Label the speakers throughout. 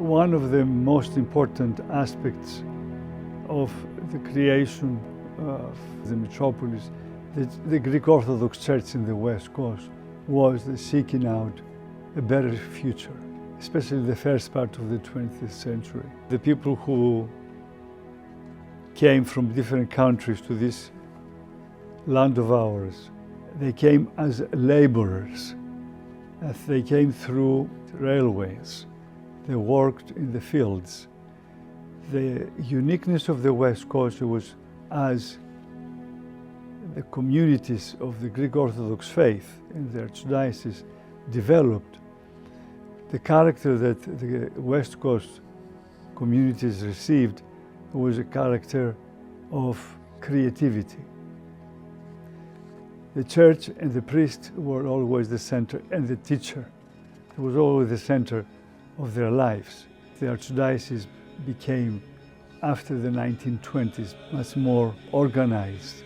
Speaker 1: one of the most important aspects of the creation of the metropolis, the Greek Orthodox Church in the West Coast, was the seeking out a better future, especially the first part of the 20th century. The people who came from different countries to this land of ours, they came as laborers. They came through railways. They worked in the fields. The uniqueness of the West Coast was as the communities of the Greek Orthodox faith in the archdiocese developed, the character that the West Coast communities received was a character of creativity. The church and the priest were always the center, and the teacher was always the center of their lives. The archdiocese became, after the 1920s, much more organized.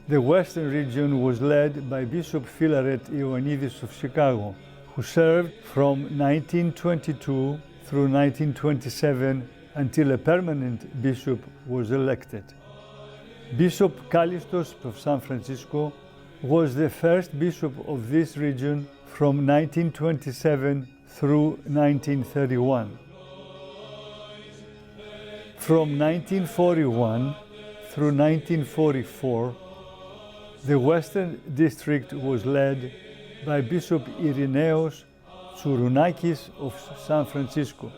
Speaker 1: The western region was led by Bishop Philaret Ioannidis of Chicago, who served from 1922 through 1927 until a permanent bishop was elected. Bishop Callistos of San Francisco was the first bishop of this region from 1927 through 1931. From 1941 through 1944, the Western District was led by Bishop Ireneos Tsurounakis of San Francisco.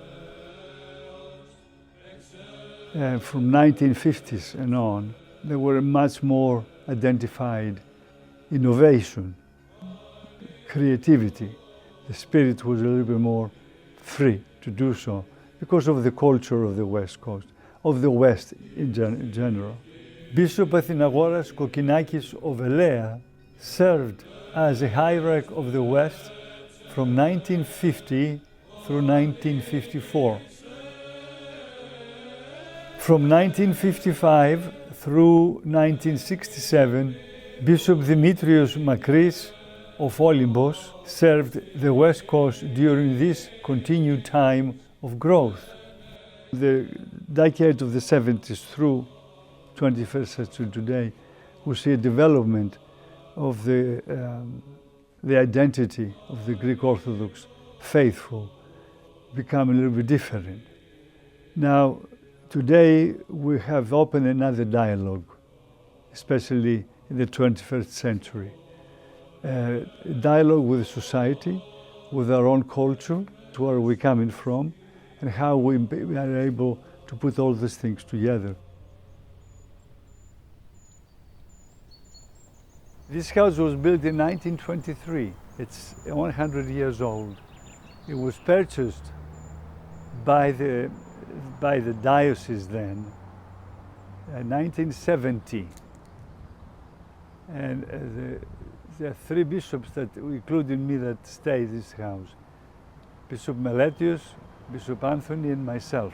Speaker 1: From 1950s and on, there were much more identified innovation, creativity. The spirit was a little bit more free to do so because of the culture of the West Coast, of the West in general. Bishop Athinagoras Kokinakis of Elea served as a hierarch of the West from 1950 through 1954. From 1955 through 1967, Bishop Dimitrios Makris of Olympos served the West Coast during this continued time of growth. The decade of the 70s through 21st century today, we see a development of the identity of the Greek Orthodox faithful become a little bit different. Now, today we have opened another dialogue, especially in the 21st century. Dialogue with society, with our own culture, where are we coming from, and how we are able to put all these things together. This house was built in 1923. It's 100 years old. It was purchased by the diocese then, in 1970. And there are three bishops that, including me, that stay in this house. Bishop Meletios, Bishop Anthony, and myself.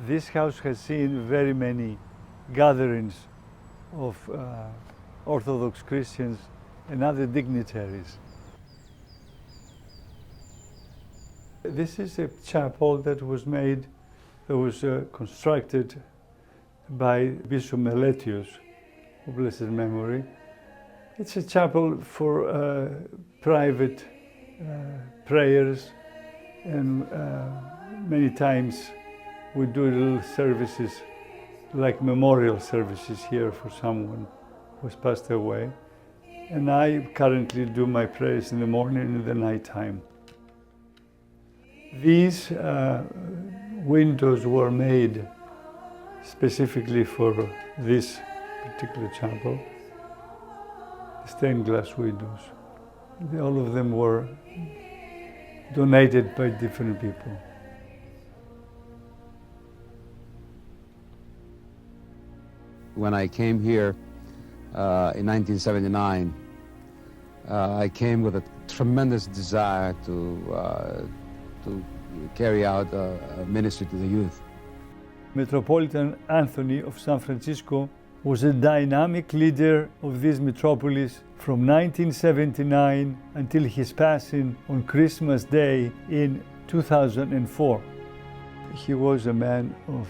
Speaker 1: This house has seen very many gatherings of Orthodox Christians and other dignitaries. This is a chapel that was constructed by Bishop Meletios, of blessed memory. It's a chapel for private prayers, and many times we do little services, like memorial services here for someone who has passed away. And I currently do my prayers in the morning and in the nighttime. These windows were made specifically for this particular chapel, stained glass windows. All of them were donated by different people.
Speaker 2: When I came here in 1979, I came with a tremendous desire to carry out a ministry to the youth.
Speaker 1: Metropolitan Anthony of San Francisco was a dynamic leader of this metropolis from 1979 until his passing on Christmas Day in 2004. He was a man of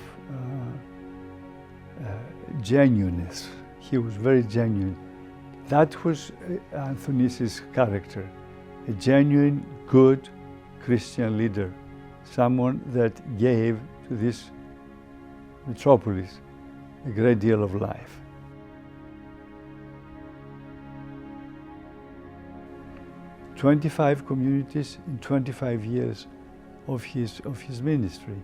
Speaker 1: genuineness. He was very genuine. That was Anthony's character, a genuine, good Christian leader, someone that gave to this metropolis a great deal of life. "25 communities in 25 years of his ministry,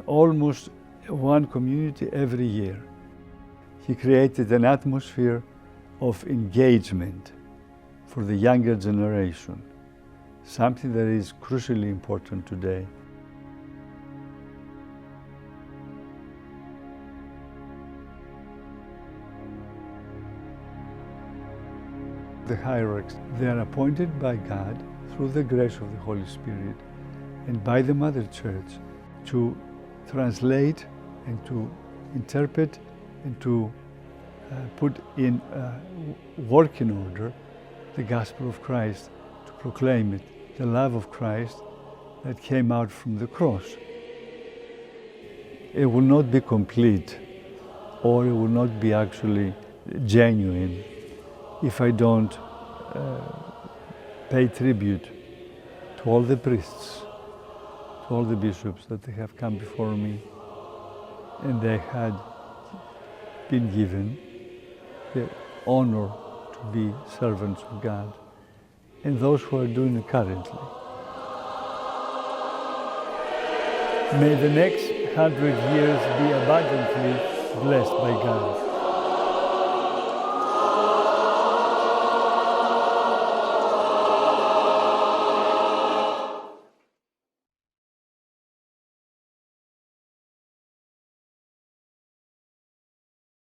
Speaker 1: almost one community every year. He created an atmosphere of engagement for the younger generation, something that is crucially important today. The hierarchs, they are appointed by God through the grace of the Holy Spirit and by the Mother Church to translate and to interpret and to put in working order the gospel of Christ, to proclaim it, the love of Christ that came out from the cross. It will not be complete, or it will not be actually genuine if I don't pay tribute to all the priests, to all the bishops that they have come before me, and they had been given the honor to be servants of God, and those who are doing it currently. May the next 100 years be abundantly blessed by God.